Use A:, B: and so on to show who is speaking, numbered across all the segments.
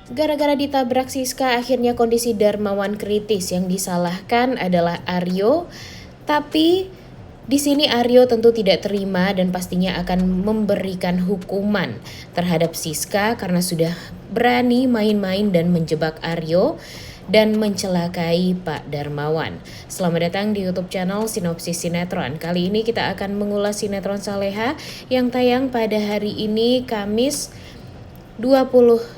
A: Gara-gara ditabrak Siska, akhirnya kondisi Darmawan kritis. Yang disalahkan adalah Aryo, tapi di sini Aryo tentu tidak terima dan pastinya akan memberikan hukuman terhadap Siska karena sudah berani main-main dan menjebak Aryo dan mencelakai Pak Darmawan. Selamat datang di YouTube channel Sinopsis Sinetron. Kali ini kita akan mengulas sinetron Saleha yang tayang pada hari ini Kamis 21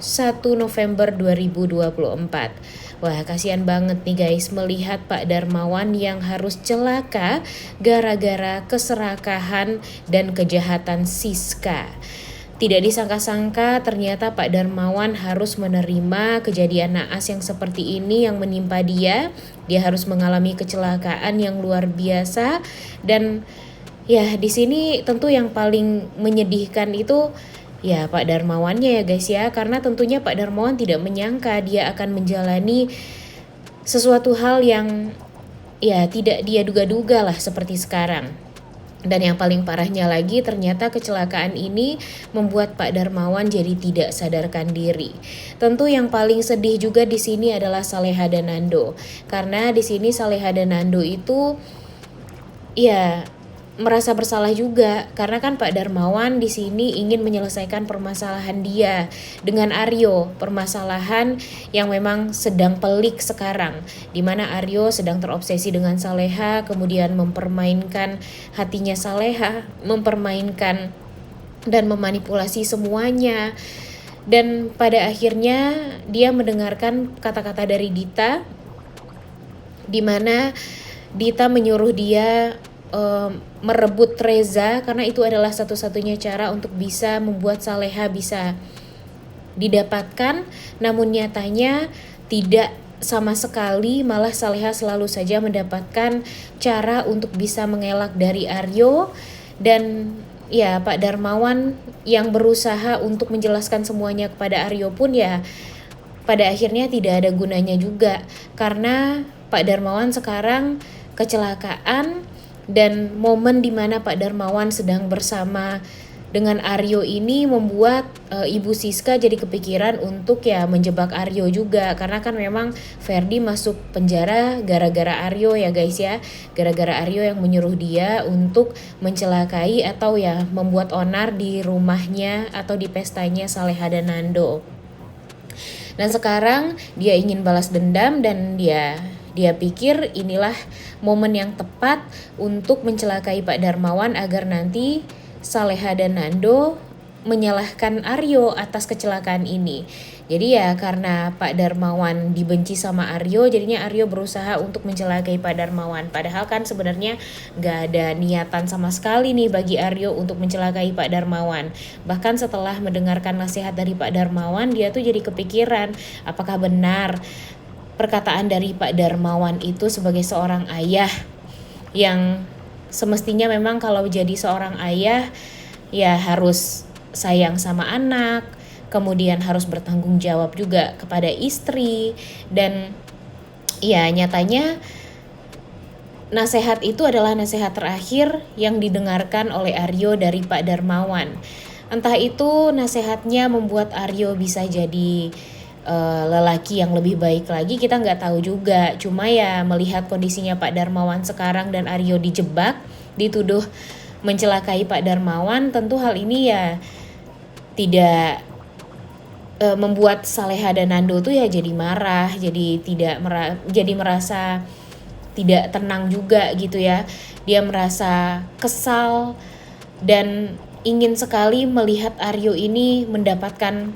A: November 2024. Wah, kasihan banget nih guys melihat Pak Darmawan yang harus celaka gara-gara keserakahan dan kejahatan Siska. Tidak disangka-sangka ternyata Pak Darmawan harus menerima kejadian naas yang seperti ini yang menimpa dia. Dia harus mengalami kecelakaan yang luar biasa dan ya di sini tentu yang paling menyedihkan itu ya Pak Darmawannya ya guys ya, karena tentunya Pak Darmawan tidak menyangka dia akan menjalani sesuatu hal yang ya tidak dia duga-duga lah seperti sekarang. Dan yang paling parahnya lagi ternyata kecelakaan ini membuat Pak Darmawan jadi tidak sadarkan diri. Tentu yang paling sedih juga di sini adalah Saleha dan Nando. Karena di sini Saleha dan Nando itu ya merasa bersalah juga karena kan Pak Darmawan di sini ingin menyelesaikan permasalahan dia dengan Aryo, permasalahan yang memang sedang pelik sekarang, di mana Aryo sedang terobsesi dengan Saleha, kemudian mempermainkan hatinya Saleha, mempermainkan dan memanipulasi semuanya. Dan pada akhirnya dia mendengarkan kata-kata dari Dita, di mana Dita menyuruh dia merebut Reza karena itu adalah satu-satunya cara untuk bisa membuat Saleha bisa didapatkan. Namun nyatanya tidak sama sekali, malah Saleha selalu saja mendapatkan cara untuk bisa mengelak dari Aryo. Dan ya Pak Darmawan yang berusaha untuk menjelaskan semuanya kepada Aryo pun ya pada akhirnya tidak ada gunanya juga, karena Pak Darmawan sekarang kecelakaan. Dan momen dimana Pak Darmawan sedang bersama dengan Aryo ini membuat Ibu Siska jadi kepikiran untuk ya menjebak Aryo juga. Karena kan memang Ferdi masuk penjara gara-gara Aryo ya guys ya. Gara-gara Aryo yang menyuruh dia untuk mencelakai atau ya membuat onar di rumahnya atau di pestanya Saleha dan Nando. Dan sekarang dia ingin balas dendam dan dia pikir inilah momen yang tepat untuk mencelakai Pak Darmawan agar nanti Saleha dan Nando menyalahkan Aryo atas kecelakaan ini. Jadi ya karena Pak Darmawan dibenci sama Aryo, jadinya Aryo berusaha untuk mencelakai Pak Darmawan. Padahal kan sebenarnya gak ada niatan sama sekali nih bagi Aryo untuk mencelakai Pak Darmawan. Bahkan setelah mendengarkan nasihat dari Pak Darmawan, dia tuh jadi kepikiran apakah benar perkataan dari Pak Darmawan itu sebagai seorang ayah yang semestinya memang kalau jadi seorang ayah ya harus sayang sama anak, kemudian harus bertanggung jawab juga kepada istri. Dan ya nyatanya nasihat itu adalah nasihat terakhir yang didengarkan oleh Aryo dari Pak Darmawan. Entah itu nasihatnya membuat Aryo bisa jadi lelaki yang lebih baik lagi, kita nggak tahu juga. Cuma ya melihat kondisinya Pak Darmawan sekarang dan Aryo dijebak, dituduh mencelakai Pak Darmawan, tentu hal ini ya tidak membuat Saleha dan Nando tuh ya jadi marah, jadi merasa tidak tenang juga gitu ya. Dia merasa kesal dan ingin sekali melihat Aryo ini mendapatkan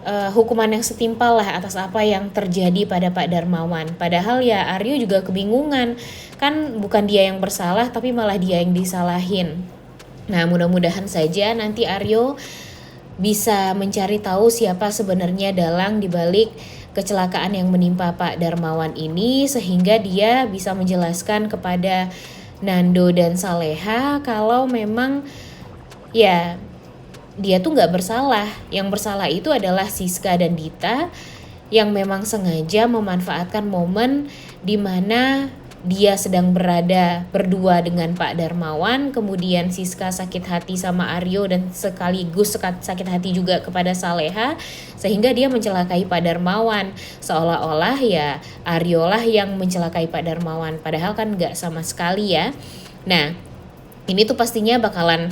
A: hukuman yang setimpal lah atas apa yang terjadi pada Pak Darmawan. Padahal ya Aryo juga kebingungan, kan bukan dia yang bersalah tapi malah dia yang disalahin. Nah mudah-mudahan saja nanti Aryo bisa mencari tahu siapa sebenarnya dalang dibalik kecelakaan yang menimpa Pak Darmawan ini, sehingga dia bisa menjelaskan kepada Nando dan Saleha kalau memang ya dia tuh nggak bersalah. Yang bersalah itu adalah Siska dan Dita yang memang sengaja memanfaatkan momen di mana dia sedang berada berdua dengan Pak Darmawan, kemudian Siska sakit hati sama Aryo dan sekaligus sakit hati juga kepada Saleha, sehingga dia mencelakai Pak Darmawan. Seolah-olah ya Aryo lah yang mencelakai Pak Darmawan, padahal kan nggak sama sekali ya. Nah, ini tuh pastinya bakalan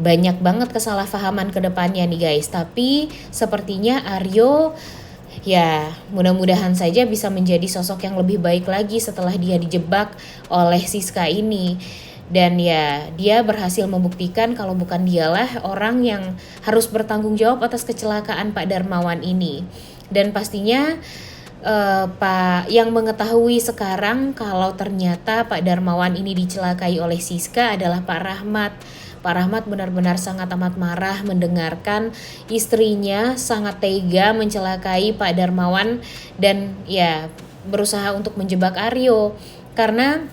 A: banyak banget kesalahpahaman ke depannya nih guys. Tapi sepertinya Aryo ya mudah-mudahan saja bisa menjadi sosok yang lebih baik lagi setelah dia dijebak oleh Siska ini. Dan ya dia berhasil membuktikan kalau bukan dialah orang yang harus bertanggung jawab atas kecelakaan Pak Darmawan ini. Dan pastinya Pak yang mengetahui sekarang kalau ternyata Pak Darmawan ini dicelakai oleh Siska adalah Pak Rahmat. Pak Rahmat benar-benar sangat amat marah mendengarkan istrinya sangat tega mencelakai Pak Darmawan dan ya berusaha untuk menjebak Aryo. Karena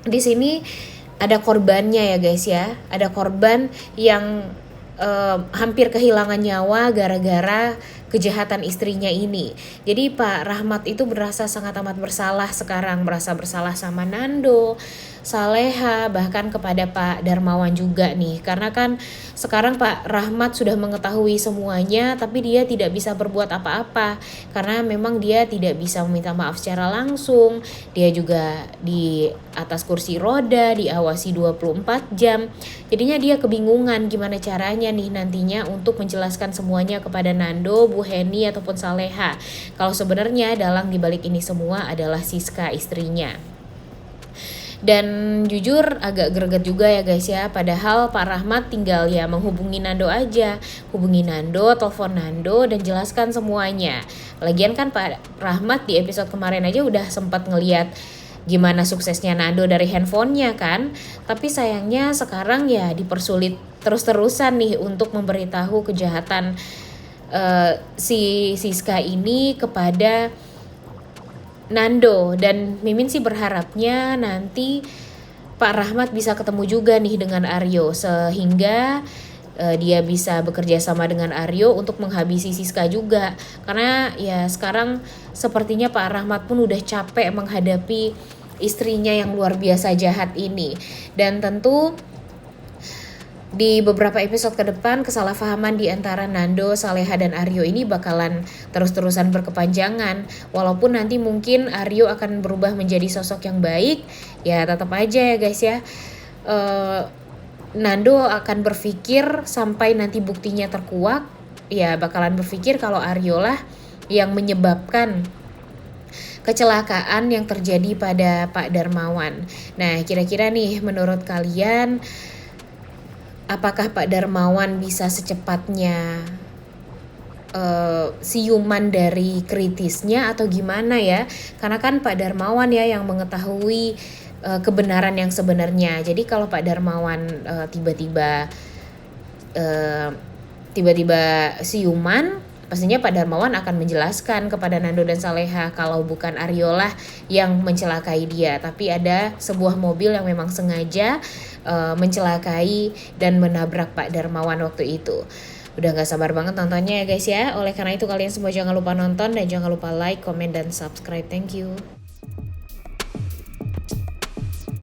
A: di sini ada korbannya ya guys ya. Ada korban yang hampir kehilangan nyawa gara-gara kejahatan istrinya ini. Jadi Pak Rahmat itu merasa sangat amat bersalah sekarang, merasa bersalah sama Nando, Saleha, bahkan kepada Pak Darmawan juga nih. Karena kan sekarang Pak Rahmat sudah mengetahui semuanya, tapi dia tidak bisa berbuat apa-apa karena memang dia tidak bisa meminta maaf secara langsung. Dia juga di atas kursi roda, diawasi 24 jam. Jadinya dia kebingungan gimana caranya nih nantinya untuk menjelaskan semuanya kepada Nando, Bu Heni ataupun Saleha. Kalau sebenarnya dalang dibalik ini semua adalah Siska istrinya. Dan jujur agak greget juga ya guys ya. Padahal Pak Rahmat tinggal ya menghubungi Nando aja. Hubungi Nando, telepon Nando dan jelaskan semuanya. Lagian kan Pak Rahmat di episode kemarin aja udah sempat ngeliat gimana suksesnya Nando dari handphonenya kan. Tapi sayangnya sekarang ya dipersulit terus-terusan nih untuk memberitahu kejahatan si Siska ini kepada Nando. Dan Mimin sih berharapnya nanti Pak Rahmat bisa ketemu juga nih dengan Aryo sehingga dia bisa bekerja sama dengan Aryo untuk menghabisi Siska juga. Karena ya sekarang sepertinya Pak Rahmat pun udah capek menghadapi istrinya yang luar biasa jahat ini. Dan tentu di beberapa episode ke depan kesalahpahaman di antara Nando, Saleha dan Aryo ini bakalan terus-terusan berkepanjangan. Walaupun nanti mungkin Aryo akan berubah menjadi sosok yang baik, ya tetap aja ya guys ya. Nando akan berpikir sampai nanti buktinya terkuak, ya bakalan berpikir kalau Aryo lah yang menyebabkan kecelakaan yang terjadi pada Pak Darmawan. Nah, kira-kira nih menurut kalian apakah Pak Darmawan bisa secepatnya siuman dari kritisnya atau gimana ya? Karena kan Pak Darmawan ya yang mengetahui kebenaran yang sebenarnya. Jadi kalau Pak Darmawan tiba-tiba siuman, pastinya Pak Darmawan akan menjelaskan kepada Nando dan Saleha kalau bukan Aryolah yang mencelakai dia, tapi ada sebuah mobil yang memang sengaja mencelakai dan menabrak Pak Darmawan waktu itu. Udah gak sabar banget nontonnya ya guys ya. Oleh karena itu kalian semua jangan lupa nonton dan jangan lupa like, comment, dan subscribe. Thank you.